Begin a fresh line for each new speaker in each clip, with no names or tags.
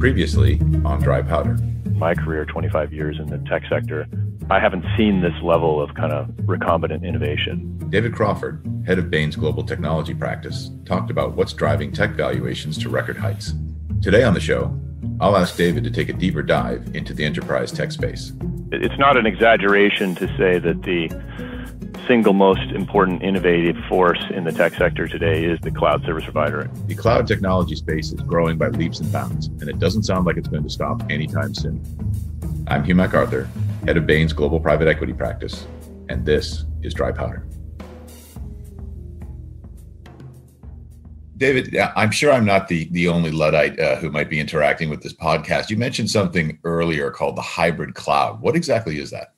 Previously on Dry Powder.
My career, 25 years in the tech sector, I haven't seen this level of kind of recombinant innovation.
David Crawford, head of Bain's global technology practice, talked about what's driving tech valuations to record heights. Today on the show, I'll ask David to take a deeper dive into the enterprise tech space.
It's not an exaggeration to say that the single most important innovative force in the tech sector today is the cloud service provider.
The cloud technology space is growing by leaps and bounds, and it doesn't sound like it's going to stop anytime soon. I'm Hugh MacArthur, head of Bain's global private equity practice, and this is Dry Powder. David, I'm sure I'm not the only Luddite who might be interacting with this podcast. You mentioned something earlier called the hybrid cloud. What exactly is that?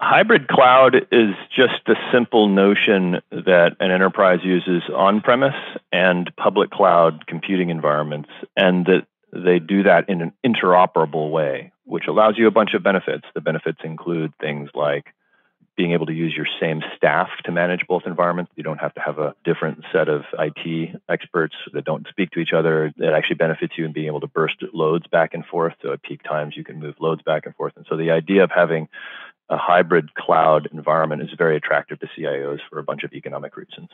Hybrid cloud is just a simple notion that an enterprise uses on-premise and public cloud computing environments, and that they do that in an interoperable way, which allows you a bunch of benefits. The benefits include things like being able to use your same staff to manage both environments. You don't have to have a different set of IT experts that don't speak to each other. It actually benefits you in being able to burst loads back and forth. So at peak times, you can move loads back and forth. And so the idea of having a hybrid cloud environment is very attractive to CIOs for a bunch of economic reasons.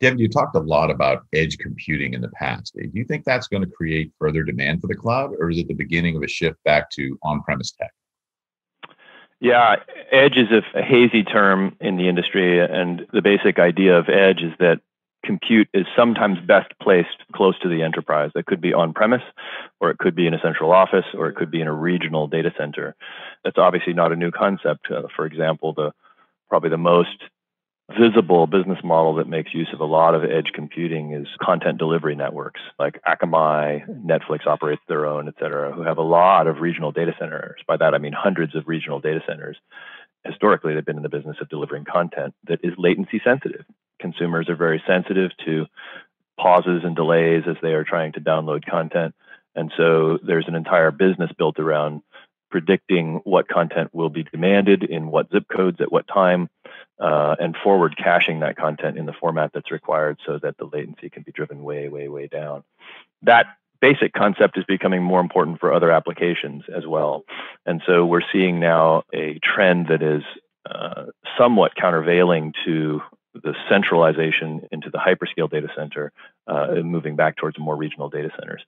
David, you talked a lot about edge computing in the past. Do you think that's going to create further demand for the cloud, or is it the beginning of a shift back to on-premise tech?
Yeah, edge is a hazy term in the industry, and the basic idea of edge is that compute is sometimes best placed close to the enterprise. That could be on-premise, or it could be in a central office, or it could be in a regional data center. That's obviously not a new concept. For example, probably the most visible business model that makes use of a lot of edge computing is content delivery networks like Akamai, Netflix operates their own, et cetera, who have a lot of regional data centers. By that, I mean hundreds of regional data centers. Historically, they've been in the business of delivering content that is latency sensitive. Consumers are very sensitive to pauses and delays as they are trying to download content. And so there's an entire business built around predicting what content will be demanded in what zip codes at what time, and forward caching that content in the format that's required so that the latency can be driven way, way, way down. That basic concept is becoming more important for other applications as well. And so we're seeing now a trend that is somewhat countervailing to the centralization into the hyperscale data center, moving back towards more regional data centers.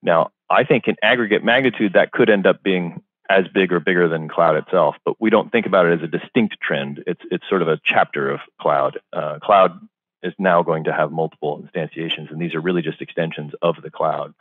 Now, I think in aggregate magnitude, that could end up being as big or bigger than cloud itself, but we don't think about it as a distinct trend. It's sort of a chapter of cloud. Cloud is now going to have multiple instantiations, and these are really just extensions of the cloud.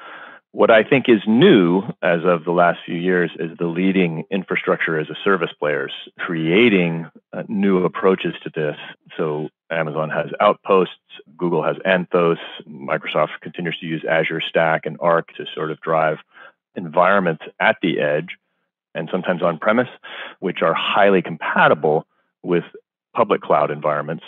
What I think is new as of the last few years is the leading infrastructure as a service players creating new approaches to this. So Amazon has Outposts, Google has Anthos, Microsoft continues to use Azure Stack and Arc to sort of drive environments at the edge and sometimes on-premise, which are highly compatible with public cloud environments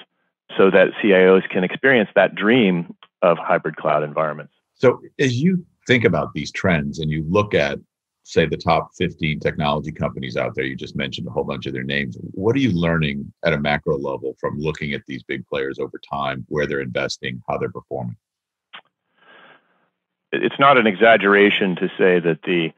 so that CIOs can experience that dream of hybrid cloud environments.
So as you think about these trends and you look at, say, the top 15 technology companies out there, you just mentioned a whole bunch of their names. What are you learning at a macro level from looking at these big players over time, where they're investing, how they're performing?
It's not an exaggeration to say that the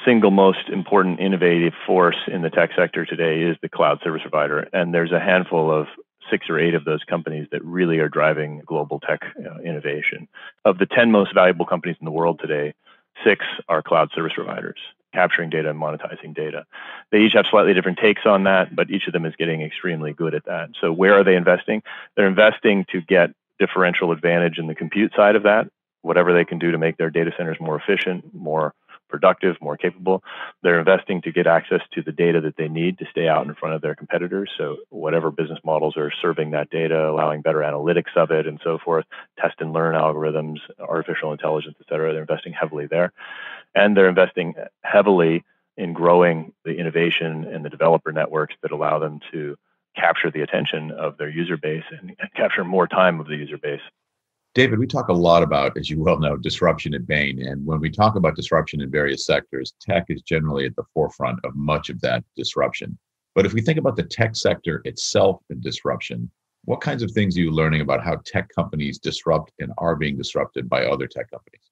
single most important innovative force in the tech sector today is the cloud service provider. And there's a handful of 6 or 8 of those companies that really are driving global tech innovation. Of the 10 most valuable companies in the world today, 6 are cloud service providers, capturing data and monetizing data. They each have slightly different takes on that, but each of them is getting extremely good at that. So where are they investing? They're investing to get differential advantage in the compute side of that, whatever they can do to make their data centers more efficient, more productive, more capable. They're investing to get access to the data that they need to stay out in front of their competitors. So whatever business models are serving that data, allowing better analytics of it and so forth, test and learn algorithms, artificial intelligence, et cetera, they're investing heavily there. And they're investing heavily in growing the innovation and the developer networks that allow them to capture the attention of their user base and capture more time of the user base.
David, we talk a lot about, as you well know, disruption at Bain. And when we talk about disruption in various sectors, tech is generally at the forefront of much of that disruption. But if we think about the tech sector itself and disruption, What kinds of things are you learning about how tech companies disrupt and are being disrupted by other tech companies?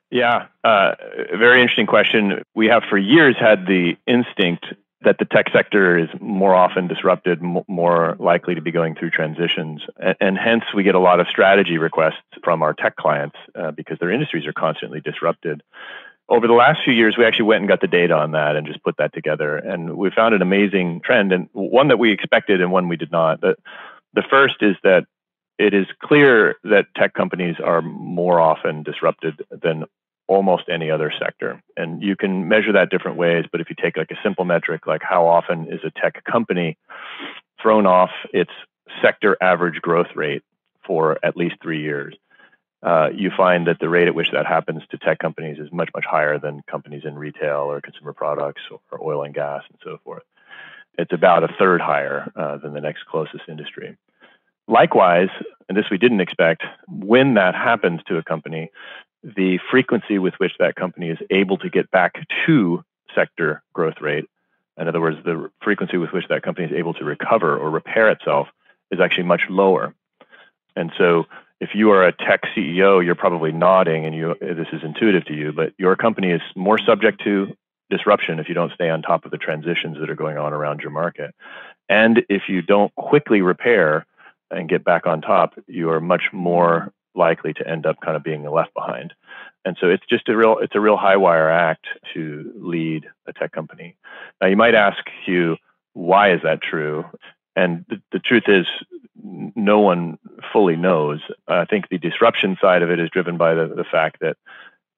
Yeah, very interesting question. We have for years had the instinct that the tech sector is more often disrupted, more likely to be going through transitions. And hence we get a lot of strategy requests from our tech clients because their industries are constantly disrupted. Over the last few years, we actually went and got the data on that and just put that together. And we found an amazing trend, and one that we expected and one we did not. The first is that it is clear that tech companies are more often disrupted than almost any other sector. And you can measure that different ways, but if you take like a simple metric, like how often is a tech company thrown off its sector average growth rate for at least 3 years, you find that the rate at which that happens to tech companies is much, much higher than companies in retail or consumer products or oil and gas and so forth. It's about a third higher than the next closest industry. Likewise, and this we didn't expect, when that happens to a company, the frequency with which that company is able to get back to sector growth rate, in other words, the frequency with which that company is able to recover or repair itself, is actually much lower. And so if you are a tech CEO, you're probably nodding and this is intuitive to you, but your company is more subject to disruption if you don't stay on top of the transitions that are going on around your market. And if you don't quickly repair and get back on top, you are much more likely to end up kind of being left behind. And so it's just it's a real high wire act to lead a tech company. Now you might ask, Hugh, why is that true? And the truth is, no one fully knows. I think the disruption side of it is driven by the fact that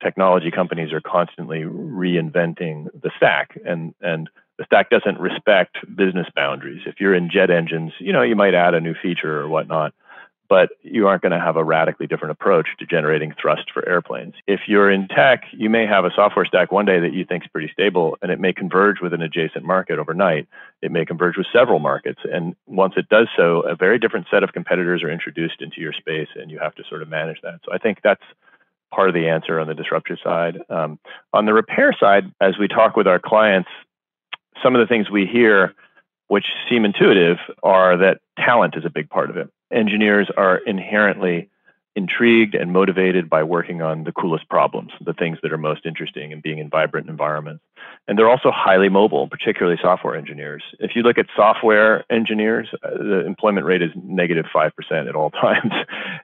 technology companies are constantly reinventing the stack, and the stack doesn't respect business boundaries. If you're in jet engines, you might add a new feature or whatnot, but you aren't going to have a radically different approach to generating thrust for airplanes. If you're in tech, you may have a software stack one day that you think is pretty stable, and it may converge with an adjacent market overnight. It may converge with several markets. And once it does so, a very different set of competitors are introduced into your space, and you have to sort of manage that. So I think that's part of the answer on the disruptive side. On the repair side, as we talk with our clients, some of the things we hear, which seem intuitive, are that talent is a big part of it. Engineers are inherently intrigued and motivated by working on the coolest problems, the things that are most interesting and being in vibrant environments. And they're also highly mobile, particularly software engineers. If you look at software engineers, the employment rate is -5% at all times.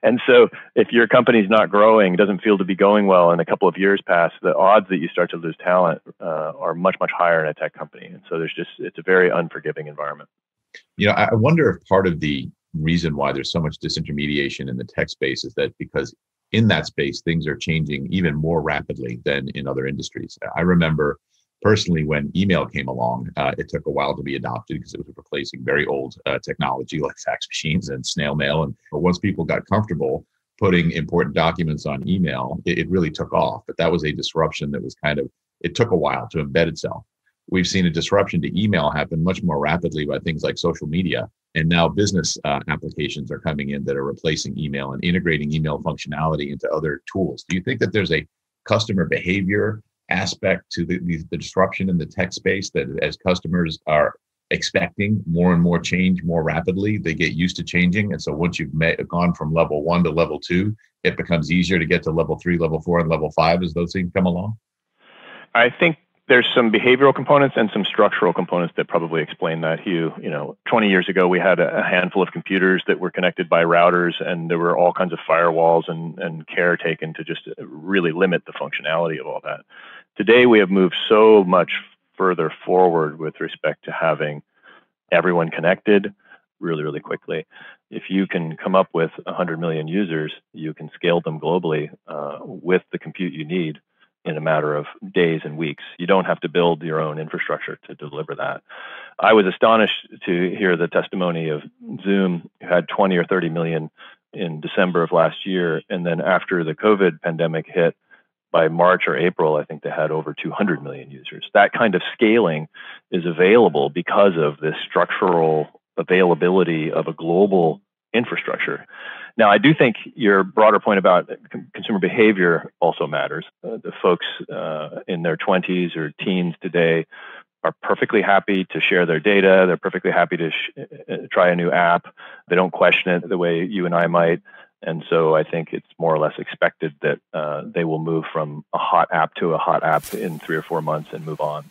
And so if your company's not growing, doesn't feel to be going well, and a couple of years pass, the odds that you start to lose talent are much, much higher in a tech company. And so it's a very unforgiving environment.
I wonder if part of the reason why there's so much disintermediation in the tech space is that because in that space, things are changing even more rapidly than in other industries. I remember personally when email came along, it took a while to be adopted because it was replacing very old technology like fax machines and snail mail. But once people got comfortable putting important documents on email, it really took off. But that was a disruption that was it took a while to embed itself. We've seen a disruption to email happen much more rapidly by things like social media. And now business applications are coming in that are replacing email and integrating email functionality into other tools. Do you think that there's a customer behavior aspect to the disruption in the tech space, that as customers are expecting more and more change more rapidly, they get used to changing? And so once you've gone from level 1 to level 2, it becomes easier to get to level 3, level 4, and level 5 as those things come along?
I think there's some behavioral components and some structural components that probably explain that, Hugh. 20 years ago, we had a handful of computers that were connected by routers, and there were all kinds of firewalls and care taken to just really limit the functionality of all that. Today, we have moved so much further forward with respect to having everyone connected really, really quickly. If you can come up with 100 million users, you can scale them globally with the compute you need in a matter of days and weeks. You don't have to build your own infrastructure to deliver that. I was astonished to hear the testimony of Zoom, who had 20 or 30 million in December of last year. And then after the COVID pandemic hit, by March or April, I think they had over 200 million users. That kind of scaling is available because of this structural availability of a global infrastructure. Now, I do think your broader point about consumer behavior also matters. The folks in their 20s or teens today are perfectly happy to share their data. They're perfectly happy to try a new app. They don't question it the way you and I might. And so I think it's more or less expected that they will move from a hot app to a hot app in 3 or 4 months and move on.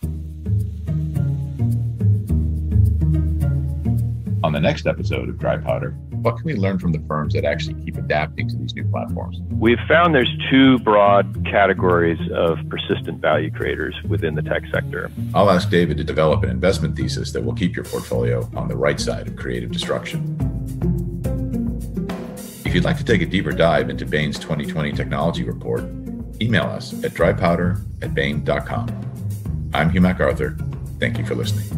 On the next episode of Dry Powder, what can we learn from the firms that actually keep adapting to these new platforms?
We've found there's 2 broad categories of persistent value creators within the tech sector.
I'll ask David to develop an investment thesis that will keep your portfolio on the right side of creative destruction. If you'd like to take a deeper dive into Bain's 2020 technology report, email us at drypowder@bain.com. I'm Hugh MacArthur. Thank you for listening.